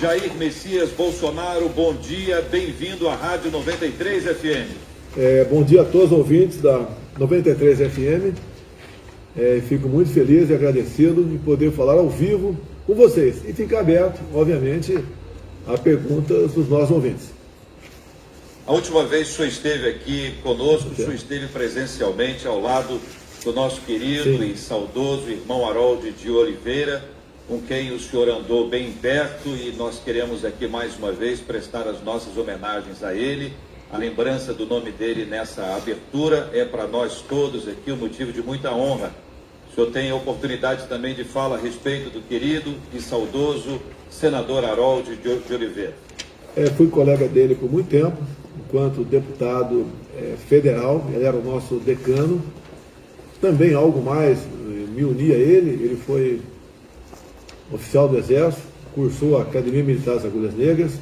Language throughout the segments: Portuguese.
Jair Messias Bolsonaro, bom dia, bem-vindo à Rádio 93 FM. Bom dia a todos os ouvintes da 93 FM. Fico muito feliz e agradecido de poder falar ao vivo com vocês. E fica aberto, obviamente, a perguntas dos nossos ouvintes. A última vez que o senhor esteve aqui conosco, o senhor esteve presencialmente ao lado do nosso querido e saudoso irmão Harold de Oliveira, com quem o senhor andou bem perto, e nós queremos aqui mais uma vez prestar as nossas homenagens a ele. A lembrança do nome dele nessa abertura é para nós todos aqui um motivo de muita honra. O senhor tem a oportunidade também de falar a respeito do querido e saudoso senador Harold de Oliveira. Fui colega dele por muito tempo, enquanto deputado federal, ele era o nosso decano. Também algo mais me unia a ele, ele foi oficial do Exército, cursou a Academia Militar das Agulhas Negras,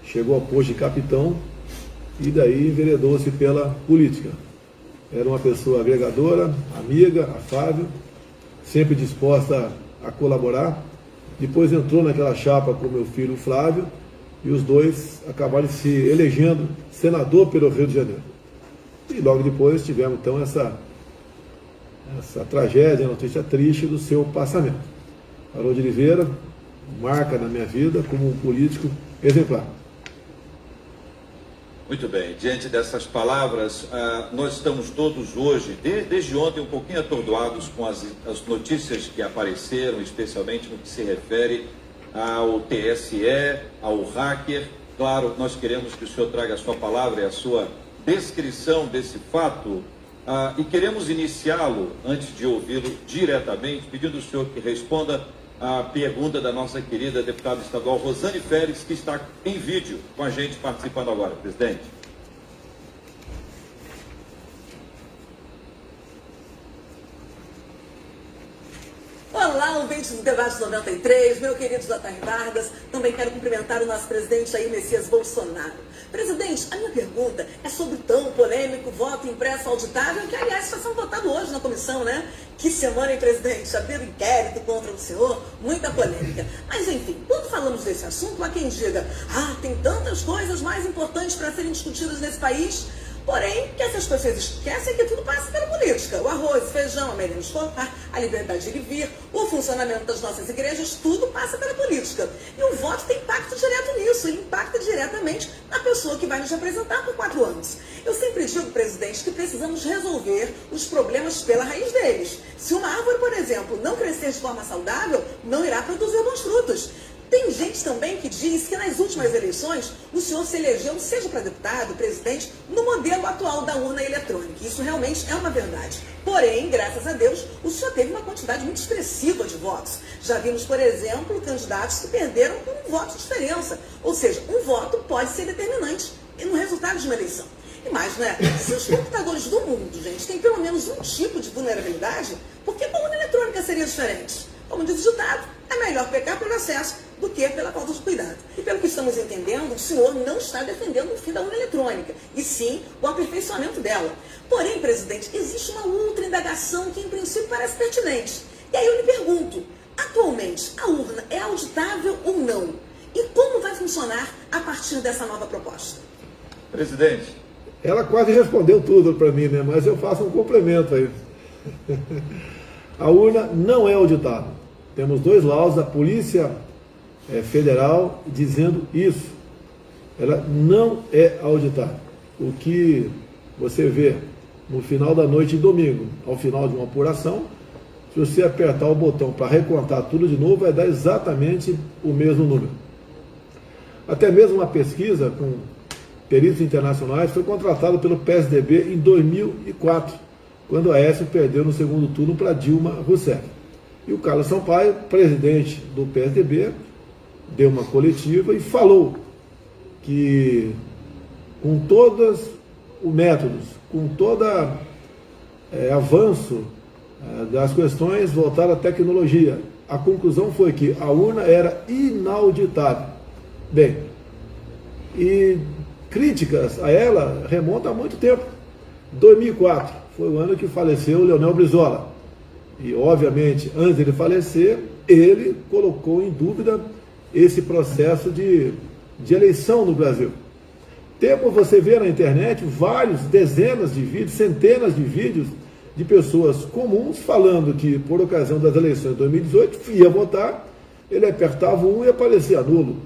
chegou ao posto de capitão e daí enveredou-se pela política. Era uma pessoa agregadora, amiga, afável, sempre disposta a colaborar. Depois entrou naquela chapa com meu filho Flávio e os dois acabaram se elegendo senador pelo Rio de Janeiro. E logo depois tivemos então essa tragédia, notícia triste do seu passamento. Harold de Oliveira marca na minha vida como um político exemplar. Muito bem, diante dessas palavras, nós estamos todos hoje, desde ontem, um pouquinho atordoados com as notícias que apareceram, especialmente no que se refere ao TSE, ao hacker. Claro, nós queremos que o senhor traga a sua palavra e a sua descrição desse fato, e queremos iniciá-lo, antes de ouvi-lo diretamente, pedindo ao senhor que responda a pergunta da nossa querida deputada estadual Rosane Félix, que está em vídeo com a gente participando agora, presidente. Olá, ouvintes do Debate 93, meu querido J.R. Vargas. Também quero cumprimentar o nosso presidente Jair Messias Bolsonaro. Presidente, a minha pergunta é sobre o tão polêmico voto impresso auditável, que aliás está sendo votado hoje na comissão, né? Que semana, hein, presidente? Abriu inquérito contra o senhor, muita polêmica. Mas enfim, quando falamos desse assunto, há quem diga: tem tantas coisas mais importantes para serem discutidas nesse país. Porém, que essas pessoas esquecem que tudo passa pela política. O arroz, o feijão, a merenda escolar, a liberdade de ir e vir, o funcionamento das nossas igrejas, tudo passa pela política. E o voto tem impacto direto nisso, ele impacta diretamente na pessoa que vai nos representar por 4 anos. Eu sempre digo, presidente, que precisamos resolver os problemas pela raiz deles. Se uma árvore, por exemplo, não crescer de forma saudável, não irá produzir bons frutos. Tem gente também que diz que nas últimas eleições o senhor se elegeu, seja para deputado, presidente, no modelo atual da urna eletrônica. Isso realmente é uma verdade. Porém, graças a Deus, o senhor teve uma quantidade muito expressiva de votos. Já vimos, por exemplo, candidatos que perderam por um voto de diferença. Ou seja, um voto pode ser determinante no resultado de uma eleição. E mais, né? Se os computadores do mundo, gente, têm pelo menos um tipo de vulnerabilidade, por que a urna eletrônica seria diferente? Como diz o ditado, é melhor pecar pelo excesso do que pela falta de cuidado. E pelo que estamos entendendo, o senhor não está defendendo o fim da urna eletrônica, e sim o aperfeiçoamento dela. Porém, presidente, existe uma outra indagação que em princípio parece pertinente. E aí eu lhe pergunto, atualmente a urna é auditável ou não? E como vai funcionar a partir dessa nova proposta? Presidente. Ela quase respondeu tudo para mim, né? Mas eu faço um complemento aí. A urna não é auditável. Temos 2 laudos da Polícia Federal dizendo isso. Ela não é auditável. O que você vê no final da noite de domingo, ao final de uma apuração, se você apertar o botão para recontar tudo de novo, vai dar exatamente o mesmo número. Até mesmo uma pesquisa com peritos internacionais foi contratada pelo PSDB em 2004, quando a Aécio perdeu no segundo turno para Dilma Rousseff. E o Carlos Sampaio, presidente do PSDB, deu uma coletiva e falou que com todos os métodos, com todo avanço das questões voltadas à tecnologia, a conclusão foi que a urna era inauditável. Bem, e críticas a ela remontam a muito tempo. 2004 foi o ano que faleceu Leonel Brizola. E, obviamente, antes de ele falecer, ele colocou em dúvida esse processo de eleição no Brasil. Você vê na internet dezenas de vídeos, centenas de vídeos de pessoas comuns falando que, por ocasião das eleições de 2018, ia votar, ele apertava e aparecia nulo.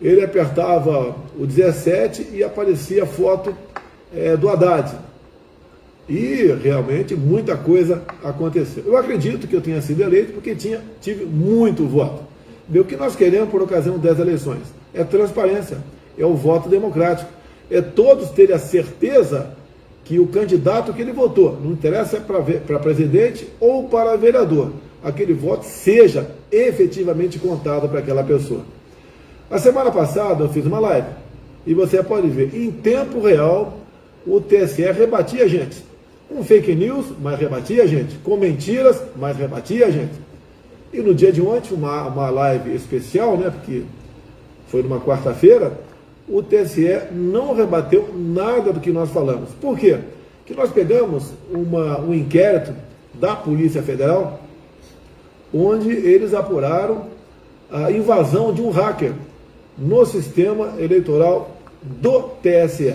Ele apertava o 17 e aparecia a foto do Haddad. E realmente muita coisa aconteceu. Eu acredito que eu tenha sido eleito porque tive muito voto. O que nós queremos por ocasião das eleições é transparência, é o voto democrático, é todos terem a certeza que o candidato que ele votou, não interessa para presidente ou para vereador, aquele voto seja efetivamente contado para aquela pessoa. A semana passada eu fiz uma live e você pode ver, em tempo real, o TSE rebatia a gente. Com fake news, mas rebatia a gente. Com mentiras, mas rebatia a gente. E no dia de ontem, uma live especial, né, porque foi numa quarta-feira, o TSE não rebateu nada do que nós falamos. Por quê? Porque nós pegamos um inquérito da Polícia Federal, onde eles apuraram a invasão de um hacker no sistema eleitoral do TSE.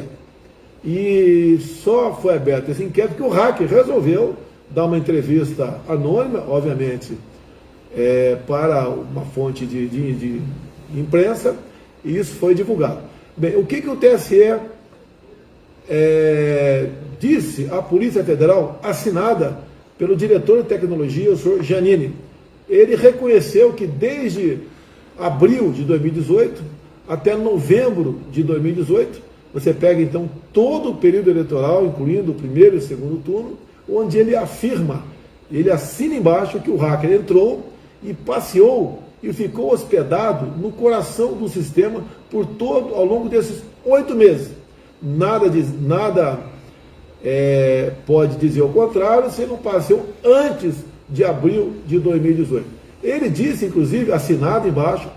E só foi aberto esse inquérito porque o hacker resolveu dar uma entrevista anônima, obviamente, para uma fonte de imprensa, e isso foi divulgado. Bem, o que o TSE disse à Polícia Federal, assinada pelo diretor de tecnologia, o senhor Giannini? Ele reconheceu que desde abril de 2018 até novembro de 2018, você pega então todo o período eleitoral, incluindo o primeiro e o segundo turno, onde ele afirma, ele assina embaixo que o hacker entrou e passeou e ficou hospedado no coração do sistema ao longo desses 8 meses. Nada pode dizer o contrário se não passeou antes de abril de 2018. Ele disse, inclusive, assinado embaixo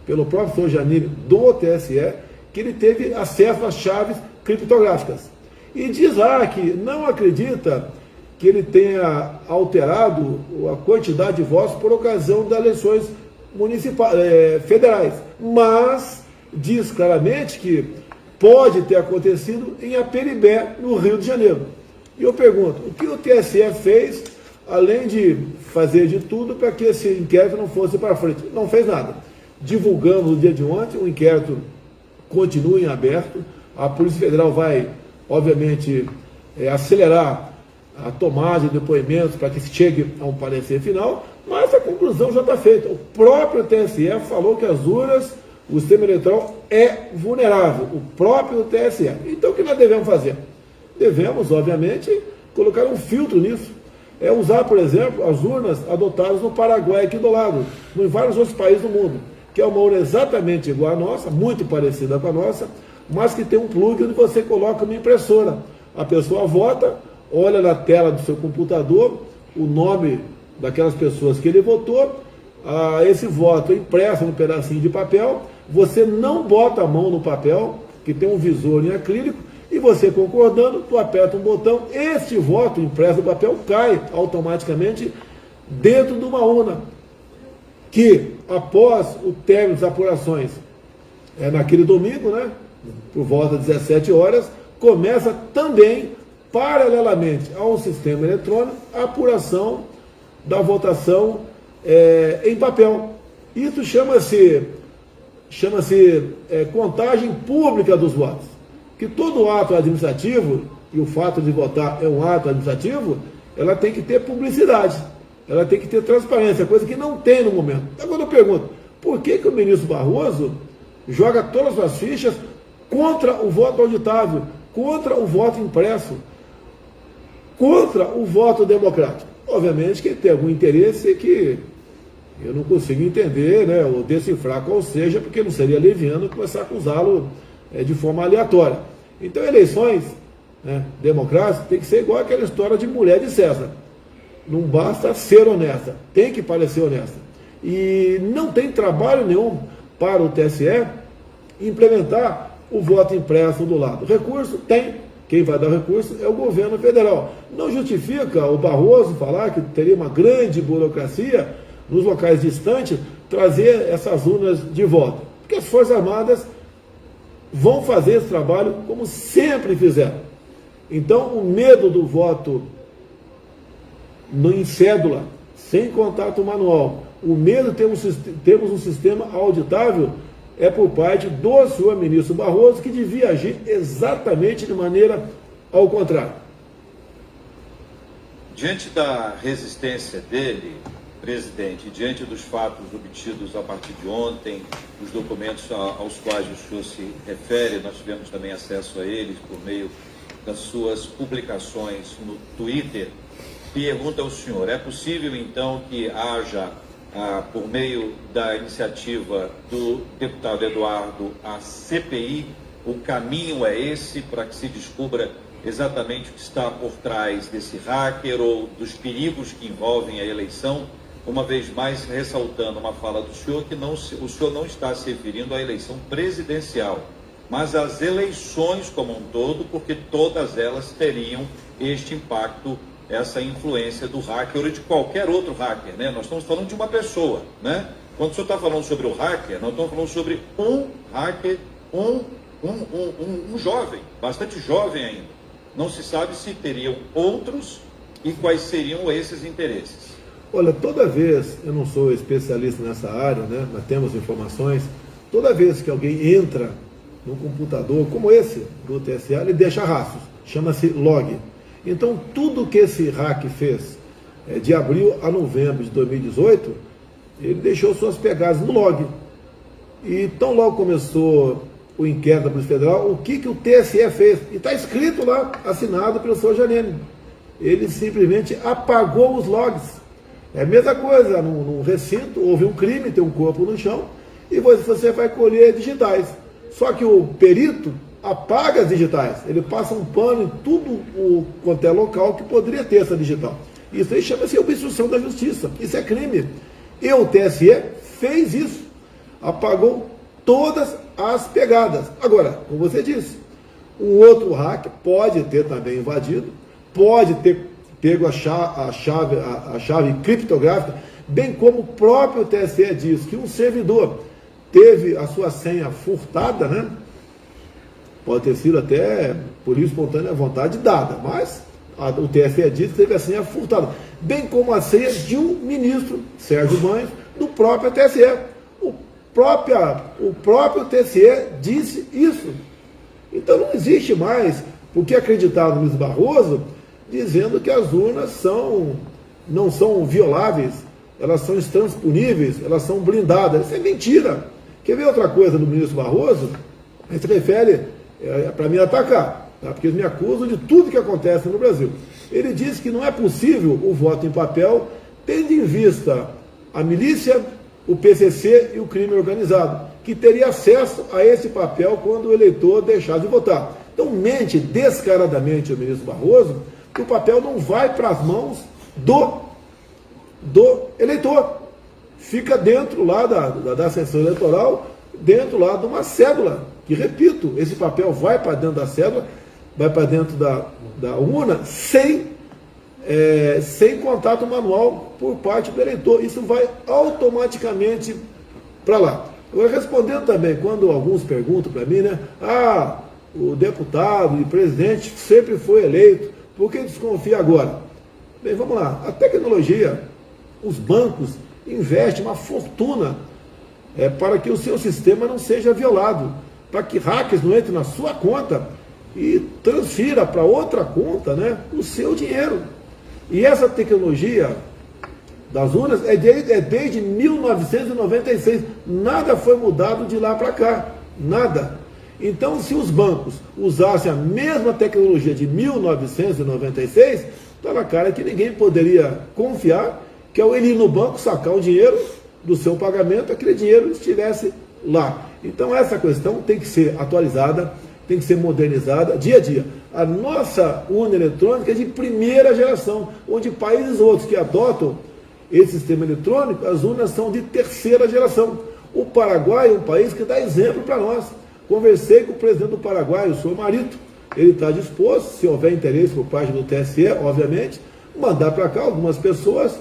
pelo próprio senhor Giannini do TSE, que ele teve acesso às chaves criptográficas. E diz lá que não acredita que ele tenha alterado a quantidade de votos por ocasião das eleições federais, mas diz claramente que pode ter acontecido em Aperibé, no Rio de Janeiro. E eu pergunto, o que o TSE fez, além de fazer de tudo para que esse inquérito não fosse para frente? Não fez nada. Divulgamos no dia de ontem, o inquérito continua em aberto, a Polícia Federal vai, obviamente, acelerar a tomada de depoimentos para que se chegue a um parecer final, mas a conclusão já está feita. O próprio TSE falou que as urnas, o sistema eleitoral é vulnerável, o próprio TSE. Então o que nós devemos fazer? Devemos, obviamente, colocar um filtro nisso. Usar, por exemplo, as urnas adotadas no Paraguai aqui do lado, em vários outros países do mundo, que é uma urna exatamente igual à nossa, muito parecida com a nossa, mas que tem um plug onde você coloca uma impressora. A pessoa vota, olha na tela do seu computador o nome daquelas pessoas que ele votou, esse voto é impresso num pedacinho de papel, você não bota a mão no papel, que tem um visor em acrílico, e você concordando, tu aperta um botão, este voto impresso no papel cai automaticamente dentro de uma urna, que após o término das apurações, naquele domingo, né, por volta das 17 horas, começa também, paralelamente ao sistema eletrônico, a apuração da votação em papel. Isso chama-se contagem pública dos votos. Que todo ato administrativo, e o fato de votar é um ato administrativo, ela tem que ter publicidade, ela tem que ter transparência, coisa que não tem no momento. Agora eu pergunto, por que o ministro Barroso joga todas as fichas contra o voto auditável, contra o voto impresso, contra o voto democrático? Obviamente que ele tem algum interesse que eu não consigo entender, né, ou decifrar qual seja, porque não seria leviano começar a acusá-lo de forma aleatória. Então, eleições democráticas tem que ser igual aquela história de mulher de César. Não basta ser honesta, tem que parecer honesta. E não tem trabalho nenhum para o TSE implementar o voto impresso do lado. Recurso tem. Quem vai dar o recurso é o governo federal. Não justifica o Barroso falar que teria uma grande burocracia nos locais distantes trazer essas urnas de volta. Porque as Forças Armadas vão fazer esse trabalho como sempre fizeram. Então, o medo do voto em cédula, sem contato manual, o medo de termos um sistema auditável, é por parte do senhor ministro Barroso, que devia agir exatamente de maneira ao contrário. Diante da resistência dele, presidente, diante dos fatos obtidos a partir de ontem, os documentos aos quais o senhor se refere, nós tivemos também acesso a eles por meio das suas publicações no Twitter. Pergunta ao senhor, é possível então que haja, por meio da iniciativa do deputado Eduardo, a CPI? O caminho é esse para que se descubra exatamente o que está por trás desse hacker ou dos perigos que envolvem a eleição? Uma vez mais, ressaltando uma fala do senhor, que o senhor não está se referindo à eleição presidencial, mas às eleições como um todo, porque todas elas teriam este impacto, essa influência do hacker ou de qualquer outro hacker, né? Nós estamos falando de uma pessoa, né? Quando o senhor está falando sobre o hacker, nós estamos falando sobre um hacker, um jovem, bastante jovem ainda. Não se sabe se teriam outros e quais seriam esses interesses. Olha, toda vez, eu não sou especialista nessa área, né, mas temos informações, toda vez que alguém entra num computador como esse do TSE, ele deixa rastros, chama-se log. Então, tudo que esse hack fez de abril a novembro de 2018, ele deixou suas pegadas no log. E tão logo começou o inquérito da Polícia Federal, o que o TSE fez? E está escrito lá, assinado pelo senhor Janine. Ele simplesmente apagou os logs. É a mesma coisa, num recinto, houve um crime, tem um corpo no chão, e você vai colher digitais. Só que o perito apaga as digitais, ele passa um pano em tudo quanto é local que poderia ter essa digital. Isso aí chama-se obstrução da justiça, isso é crime. E o TSE fez isso, apagou todas as pegadas. Agora, como você disse, um outro hack pode ter também invadido, pode ter pego a chave criptográfica, bem como o próprio TSE diz que um servidor teve a sua senha furtada, né? Pode ter sido até por livre espontânea vontade dada, mas o TSE diz que teve a senha furtada, bem como a senha de um ministro, Sérgio Banhos, do próprio TSE. O próprio TSE disse isso. Então não existe mais por que acreditar no Luiz Barroso dizendo que as urnas não são violáveis, elas são intransponíveis, elas são blindadas. Isso é mentira. Quer ver outra coisa do ministro Barroso? Ele se refere para me atacar, tá? Porque eles me acusam de tudo que acontece no Brasil. Ele diz que não é possível o voto em papel, tendo em vista a milícia, o PCC e o crime organizado, que teria acesso a esse papel quando o eleitor deixar de votar. Então mente descaradamente o ministro Barroso que o papel não vai para as mãos do eleitor. Fica dentro lá da sessão eleitoral, dentro lá de uma cédula. Que, repito, esse papel vai para dentro da cédula, vai para dentro da urna, sem contato manual por parte do eleitor. Isso vai automaticamente para lá. Agora, respondendo também, quando alguns perguntam para mim, né? O deputado e presidente sempre foi eleito, por que desconfia agora? Bem, vamos lá. A tecnologia, os bancos investem uma fortuna para que o seu sistema não seja violado, para que hackers não entrem na sua conta e transfira para outra conta, né, o seu dinheiro. E essa tecnologia das urnas é desde 1996. Nada foi mudado de lá para cá. Nada. Então, se os bancos usassem a mesma tecnologia de 1996, está na cara que ninguém poderia confiar que ao ele ir no banco sacar o dinheiro do seu pagamento, aquele dinheiro estivesse lá. Então, essa questão tem que ser atualizada, tem que ser modernizada dia a dia. A nossa urna eletrônica é de primeira geração, onde países outros que adotam esse sistema eletrônico, as urnas são de terceira geração. O Paraguai é um país que dá exemplo para nós. Conversei com o presidente do Paraguai, o senhor Marito. Ele está disposto, se houver interesse por parte do TSE, obviamente, mandar para cá algumas pessoas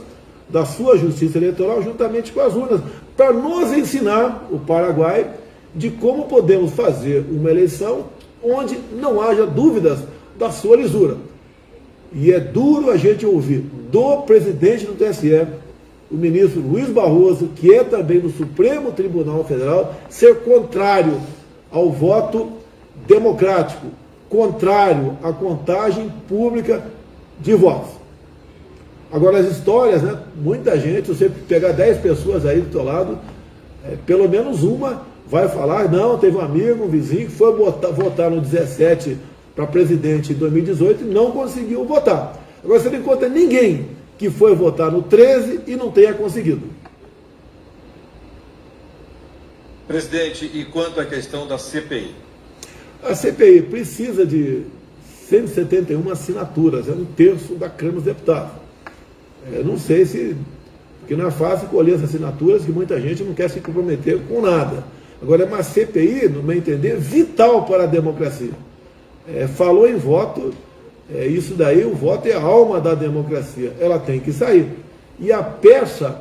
da sua justiça eleitoral juntamente com as urnas, para nos ensinar, o Paraguai, de como podemos fazer uma eleição onde não haja dúvidas da sua lisura. E é duro a gente ouvir do presidente do TSE, o ministro Luiz Barroso, que é também do Supremo Tribunal Federal, ser contrário ao voto democrático, contrário à contagem pública de votos. Agora, as histórias, né? Muita gente, se você pegar 10 pessoas aí do teu lado, pelo menos uma vai falar, não, teve um amigo, um vizinho que foi votar no 17 para presidente em 2018 e não conseguiu votar. Agora, você não encontra ninguém que foi votar no 13 e não tenha conseguido. Presidente, e quanto à questão da CPI? A CPI precisa de 171 assinaturas, é 1/3 da Câmara dos Deputados. Eu não sei se... porque não é fácil colher as assinaturas, que muita gente não quer se comprometer com nada. Agora, é uma CPI, no meu entender, vital para a democracia. Falou em voto, isso daí, o voto é a alma da democracia, ela tem que sair. E a peça-chave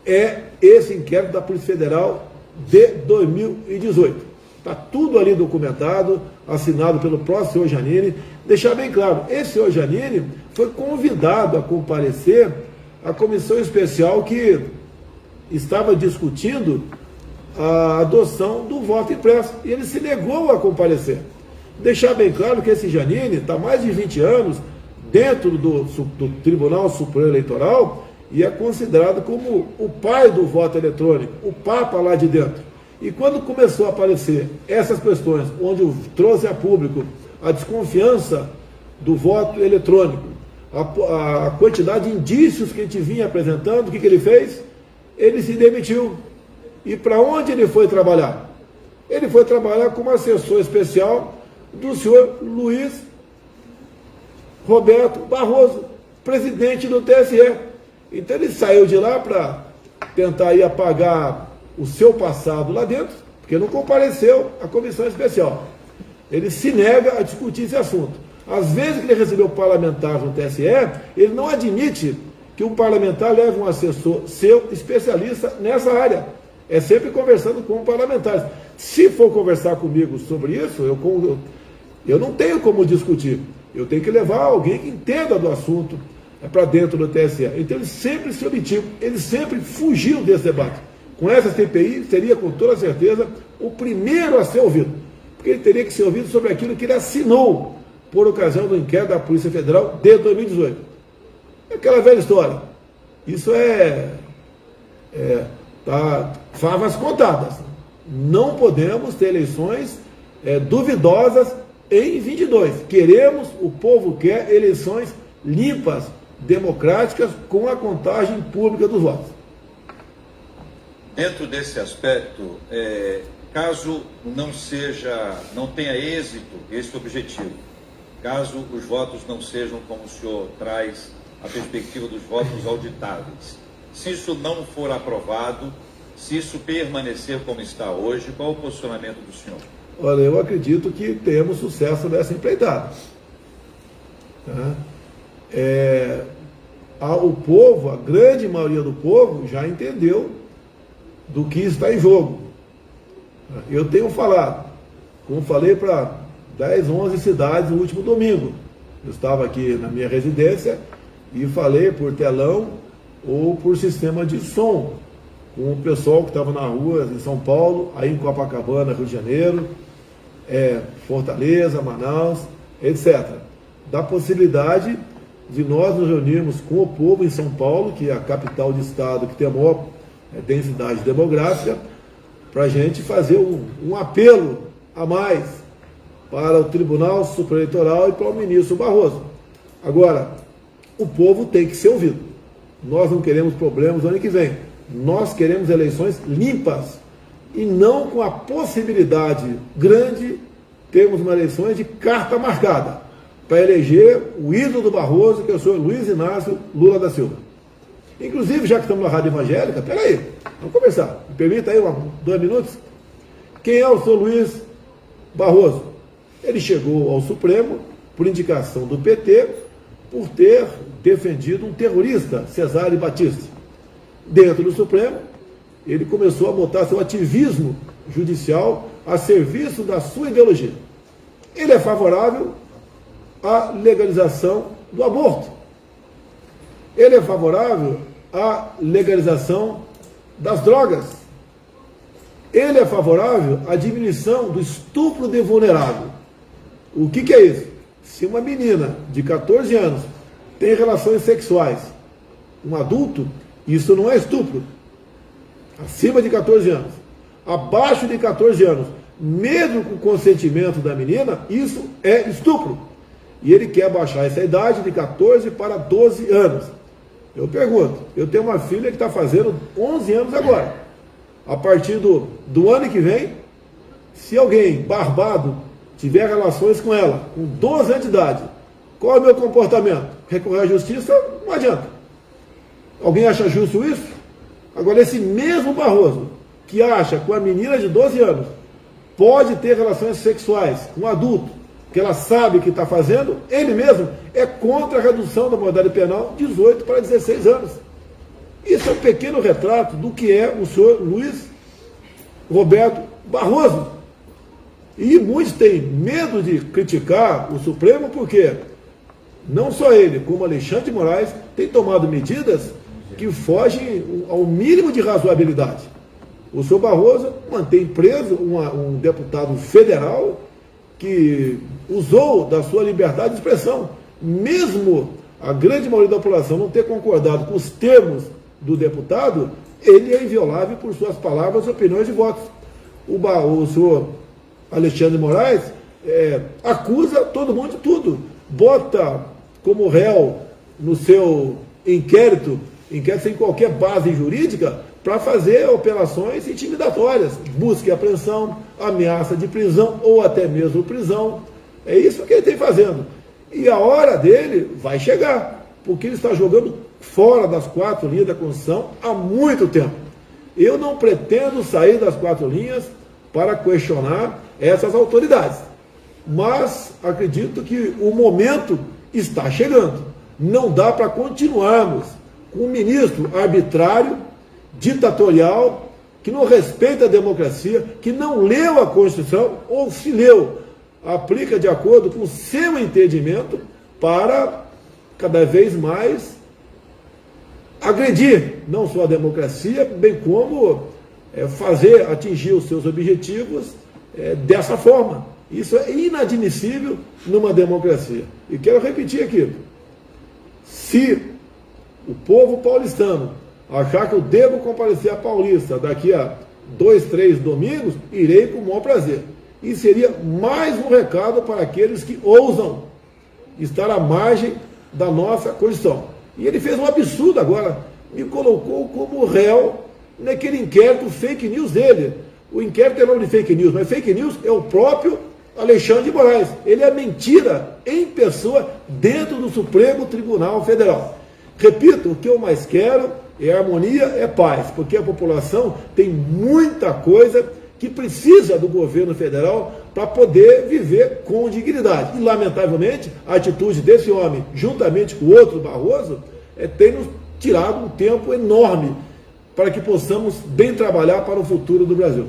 é esse inquérito da Polícia Federal de 2018. Está tudo ali documentado, assinado pelo próprio senhor Giannini. Deixar bem claro, esse senhor Giannini foi convidado a comparecer à comissão especial que estava discutindo a adoção do voto impresso, e ele se negou a comparecer. Deixar bem claro que esse Giannini está há mais de 20 anos dentro do Tribunal Supremo Eleitoral e é considerado como o pai do voto eletrônico, o papa lá de dentro. E quando começou a aparecer essas questões, onde trouxe a público a desconfiança do voto eletrônico, a quantidade de indícios que a gente vinha apresentando, o que ele fez? Ele se demitiu. E para onde ele foi trabalhar? Ele foi trabalhar como assessor especial do senhor Luiz Roberto Barroso, presidente do TSE. Então ele saiu de lá para tentar ir apagar o seu passado lá dentro, porque não compareceu à comissão especial. Ele se nega a discutir esse assunto. Às vezes que ele recebeu parlamentares no TSE, ele não admite que um parlamentar leve um assessor seu especialista nessa área. É sempre conversando com parlamentares. Se for conversar comigo sobre isso, eu não tenho como discutir. Eu tenho que levar alguém que entenda do assunto para dentro do TSE. Então ele sempre se omitiu, ele sempre fugiu desse debate. Com essa CPI, seria com toda certeza o primeiro a ser ouvido. Porque ele teria que ser ouvido sobre aquilo que ele assinou por ocasião do inquérito da Polícia Federal de 2018. É aquela velha história. Isso favas contadas. Não podemos ter eleições duvidosas em 22. Queremos, o povo quer eleições limpas, democráticas, com a contagem pública dos votos. Dentro desse aspecto, caso não tenha êxito esse objetivo, caso os votos não sejam como o senhor traz a perspectiva dos votos auditáveis, se isso não for aprovado, se isso permanecer como está hoje, qual o posicionamento do senhor? Olha, eu acredito que temos sucesso nessa empreitada. O povo, a grande maioria do povo, já entendeu do que está em jogo. Eu tenho falado, como falei para 10, 11 cidades no último domingo. Eu estava aqui na minha residência e falei por telão ou por sistema de som com o pessoal que estava na rua em São Paulo, aí em Copacabana, Rio de Janeiro, Fortaleza, Manaus, etc. Da possibilidade de nós nos reunirmos com o povo em São Paulo, que é a capital de estado que tem a maior densidade demográfica, para a gente fazer um apelo a mais para o Tribunal Supremo Eleitoral e para o ministro Barroso. Agora, o povo tem que ser ouvido. Nós não queremos problemas no ano que vem. Nós queremos eleições limpas e não com a possibilidade grande termos uma eleição de carta marcada para eleger o ídolo do Barroso, que é o senhor Luiz Inácio Lula da Silva. Inclusive, já que estamos na rádio evangélica, peraí, vamos conversar. Me permita aí 2 minutos. Quem é o senhor Luiz Barroso? Ele chegou ao Supremo por indicação do PT por ter defendido um terrorista, Cesare Battisti. Dentro do Supremo, ele começou a botar seu ativismo judicial a serviço da sua ideologia. Ele é favorável à legalização do aborto. Ele é favorável à legalização das drogas. Ele é favorável à diminuição do estupro de vulnerável. O que é isso? Se uma menina de 14 anos tem relações sexuais com um adulto, isso não é estupro. Acima de 14 anos. Abaixo de 14 anos, mesmo com o consentimento da menina, isso é estupro. E ele quer baixar essa idade de 14 para 12 anos. Eu pergunto, eu tenho uma filha que está fazendo 11 anos agora. A partir do ano que vem, se alguém barbado tiver relações com ela, com 12 anos de idade, qual é o meu comportamento? Recorrer à justiça? Não adianta. Alguém acha justo isso? Agora, esse mesmo Barroso, que acha que uma menina de 12 anos pode ter relações sexuais com um adulto, que ela sabe que está fazendo, ele mesmo é contra a redução da modalidade penal de 18 para 16 anos. Isso é um pequeno retrato do que é o senhor Luiz Roberto Barroso. E muitos têm medo de criticar o Supremo porque não só ele, como Alexandre de Moraes, tem tomado medidas que fogem ao mínimo de razoabilidade. O senhor Barroso mantém preso um deputado federal que usou da sua liberdade de expressão. Mesmo a grande maioria da população não ter concordado com os termos do deputado, ele é inviolável por suas palavras, opiniões e votos. O senhor Alexandre de Moraes acusa todo mundo de tudo. Bota como réu no seu inquérito sem qualquer base jurídica, para fazer operações intimidatórias, busca e apreensão, ameaça de prisão ou até mesmo prisão. É isso que ele tem fazendo. E a hora dele vai chegar, porque ele está jogando fora das 4 linhas da Constituição há muito tempo. Eu não pretendo sair das 4 linhas para questionar essas autoridades, mas acredito que o momento está chegando. Não dá para continuarmos com um ministro arbitrário, ditatorial, que não respeita a democracia, que não leu a Constituição, ou se leu, aplica de acordo com o seu entendimento para cada vez mais agredir não só a democracia, bem como atingir os seus objetivos dessa forma. Isso é inadmissível numa democracia. E quero repetir aqui, se o povo paulistano achar que eu devo comparecer à Paulista daqui a 2, 3 domingos, irei com o maior prazer. E seria mais um recado para aqueles que ousam estar à margem da nossa Constituição. E ele fez um absurdo agora, me colocou como réu naquele inquérito fake news dele. O inquérito é nome de fake news, mas fake news é o próprio Alexandre de Moraes. Ele é mentira em pessoa dentro do Supremo Tribunal Federal. Repito, o que eu mais quero é harmonia, é paz, porque a população tem muita coisa que precisa do governo federal para poder viver com dignidade. E, lamentavelmente, a atitude desse homem, juntamente com o outro Barroso, tem nos tirado um tempo enorme para que possamos bem trabalhar para o futuro do Brasil.